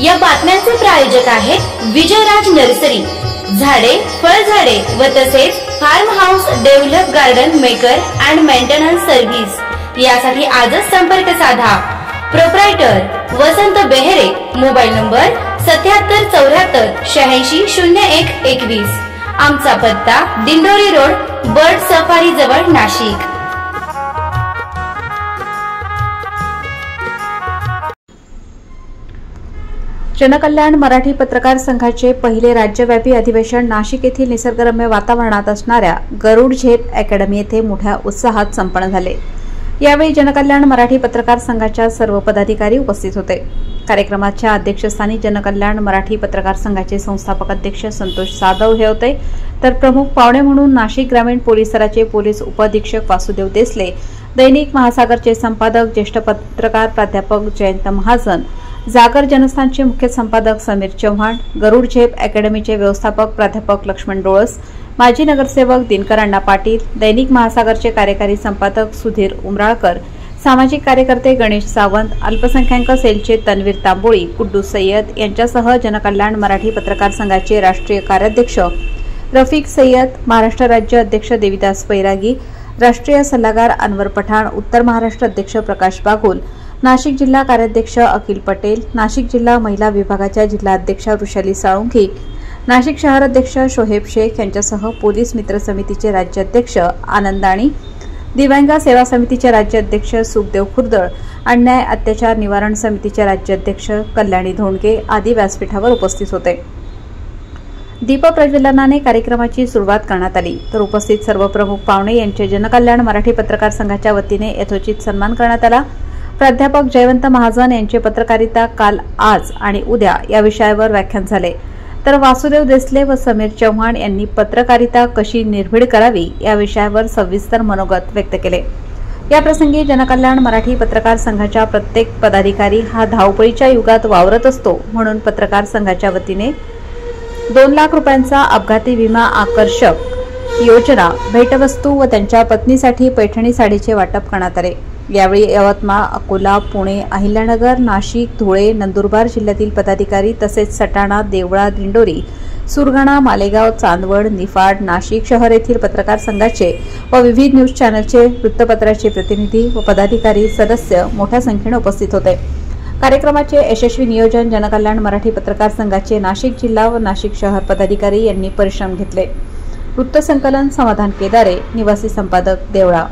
या बातम्यांचे प्रायोजक आहेत विजयराज नर्सरी, झाडे, फळझाडे व तसेच farm house develop garden maker and maintenance service. यासाठी आजच संपर्क साधा। Proprietor Vasant Behare, mobile number 7774860121। आमचा पत्ता दिंडोरी रोड, बर्ड सफारी जवळ, नाशिक। जनकल्याण मराठी पत्रकार संघाचे पहिले राज्यव्यापी अधिवेशन नाशिक येथील निसर्गरम्य वातावरणात असणाऱ्या गरुड झेप अकॅडमी येथे मोठ्या उत्साहात संपन्न झाले। यावेळी जनकल्याण मराठी पत्रकार संघाच्या सर्व पदाधिकारी उपस्थित होते। कार्यक्रमाच्या अध्यक्षस्थानी जनकल्याण मराठी पत्रकार संघाचे संस्थापक अध्यक्ष संतोष जाधव हे होते, तर प्रमुख पाहुणे म्हणून नाशिक ग्रामीण पोलीस दलाचे पोलीस उपअधीक्षक वासुदेव देसले, दैनिक महासागरचे संपादक ज्येष्ठ पत्रकार प्राध्यापक जयंत महाजन, जागर जनस्थानचे मुख्य संपादक समीर चव्हाण, गरुड झेप अकॅडमीचे व्यवस्थापक प्राध्यापक लक्ष्मण डोळस, माजी नगरसेवक दिनकर अण्णा पाटील, दैनिक महासागरचे कार्यकारी संपादक सुधीर उमराळकर, सामाजिक कार्यकर्ते गणेश सावंत, अल्पसंख्याक सेलचे तन्वीर तांबोळी, कुड्डूस सय्यद यांच्यासह जनकल्याण मराठी पत्रकार संघाचे राष्ट्रीय कार्याध्यक्ष रफिक सय्यद, महाराष्ट्र राज्य अध्यक्ष देविदास पैरागी, राष्ट्रीय सल्लागार अनवर पठाण, उत्तर महाराष्ट्र अध्यक्ष प्रकाश बागुल, नाशिक जिल्हा कार्याध्यक्ष अखिल पटेल, नाशिक जिल्हा महिला विभागाच्या जिल्हा अध्यक्षा वृषाली साळुंखी, नाशिक शहर अध्यक्ष शोहेब शेख यांच्यासह पोलीस मित्र समितीचे राज्याध्यक्ष आनंदाणी, दिव्यांग सेवा समितीचे राज्याध्यक्ष सुखदेव खुर्दळ, अन्याय अत्याचार निवारण समितीचे राज्याध्यक्ष कल्याणी धोंडगे आदी व्यासपीठावर उपस्थित होते। दीप प्रज्वलनाने कार्यक्रमाची सुरुवात करण्यात आली, तर उपस्थित सर्व प्रमुख पाहुणे यांचे जनकल्याण मराठी पत्रकार संघाच्या वतीने यथोचित सन्मान करण्यात आला। प्राध्यापक जयवंत महाजन यांचे पत्रकारिता काल, आज आणि उद्या या विषयावर व्याख्यान झाले, तर वासुदेव देसले व समीर चव्हाण यांनी पत्रकारिता कशी निर्भीड करावी या विषयावर सविस्तर मनोगत व्यक्त केले। याप्रसंगी जनकल्याण मराठी पत्रकार संघाच्या प्रत्येक पदाधिकारी हा धावपळीच्या युगात वावरत असतो, म्हणून पत्रकार संघाच्या वतीने 2 लाख रुपयांचा अपघाती विमा आकर्षक योजना, भेटवस्तू व त्यांच्या पत्नीसाठी पैठणी साडीचे वाटप करण्यात आले। यावेळी यवतमाळ, अकोला, पुणे, अहिल्यानगर, नाशिक, धुळे, नंदुरबार जिल्ह्यातील पदाधिकारी तसेच सटाणा, देवळा, दिंडोरी, सुरगाणा, मालेगाव, चांदवड, निफाड, नाशिक शहर येथील पत्रकार संघाचे व विविध न्यूज चॅनलचे, वृत्तपत्राचे प्रतिनिधी व पदाधिकारी सदस्य मोठ्या संख्येने उपस्थित होते। कार्यक्रमाचे यशस्वी नियोजन जनकल्याण मराठी पत्रकार संघाचे नाशिक जिल्हा व नाशिक शहर पदाधिकारी यांनी परिश्रम घेतले। वृत्तसंकलन समाधान केदारे, निवासी संपादक, देवळा।